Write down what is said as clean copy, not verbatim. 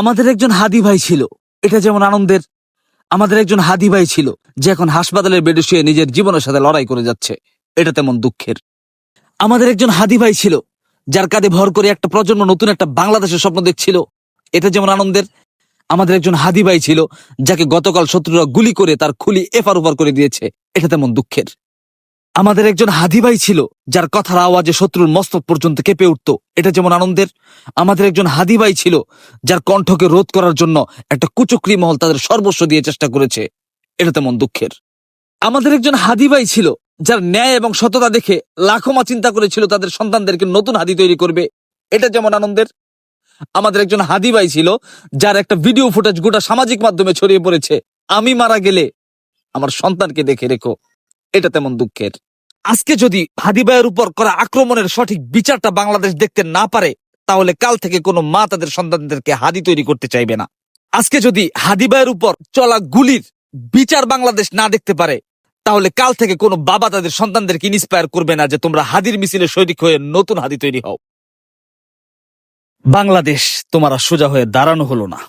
আমাদের একজন হাদি ভাই ছিল, এটা যেমন আনন্দের। আমাদের একজন হাদি ভাই ছিল যে এখন হাসপাতালের বেডে শুয়ে নিজের জীবনের সাথে লড়াই করে যাচ্ছে, এটা তেমন দুঃখের। আমাদের একজন হাদি ভাই ছিল যার কাঁধে ভর করে একটা প্রজন্ম নতুন একটা বাংলাদেশের স্বপ্ন দেখছিল, এটা যেমন আনন্দের। আমাদের একজন হাদি ভাই ছিল যাকে গতকাল শত্রুরা গুলি করে তার খুলি এফার ওপার করে দিয়েছে, এটা তেমন দুঃখের। আমাদের একজন হাদি ভাই ছিল যার কথার আওয়াজে শত্রুর মস্তক পর্যন্ত কেঁপে উঠত, এটা যেমন আনন্দের। আমাদের একজন হাদি ভাই ছিল যার কণ্ঠকে রোধ করার জন্য একটা কুচক্রী মহল তাদের সর্বস্ব দিয়ে চেষ্টা করেছে, এটা তেমন দুঃখের। আমাদের একজন হাদি ভাই ছিল যার ন্যায় এবং সততা দেখে লাখো মা চিন্তা করেছিল তাদের সন্তানদেরকে নতুন হাদি তৈরি করবে, এটা যেমন আনন্দের। আমাদের একজন হাদি ভাই ছিল যার একটা ভিডিও ফুটেজ গোটা সামাজিক মাধ্যমে ছড়িয়ে পড়েছে, আমি মারা গেলে আমার সন্তানকে দেখে রেখো, এটা তেমন দুঃখের। আজকে যদি হাদি ভাইয়ের উপর করা আক্রমণের সঠিক বিচারটা বাংলাদেশ দেখতে না পারে, তাহলে কাল থেকে কোনো মা তাদের সন্তানদেরকে হাদি তৈরি করতে চাইবে না। আজকে যদি হাদি ভাইয়ের উপর চলা গুলির বিচার বাংলাদেশ না দেখতে পারে, তাহলে কাল থেকে কোনো বাবা তাদের সন্তানদেরকে ইন্সপায়ার করবে না যে তোমরা হাদির মিছিলে শরিক হয়ে নতুন হাদি তৈরি হও। বাংলাদেশ তোমার আর সোজা হয়ে দাঁড়ানো হলো না।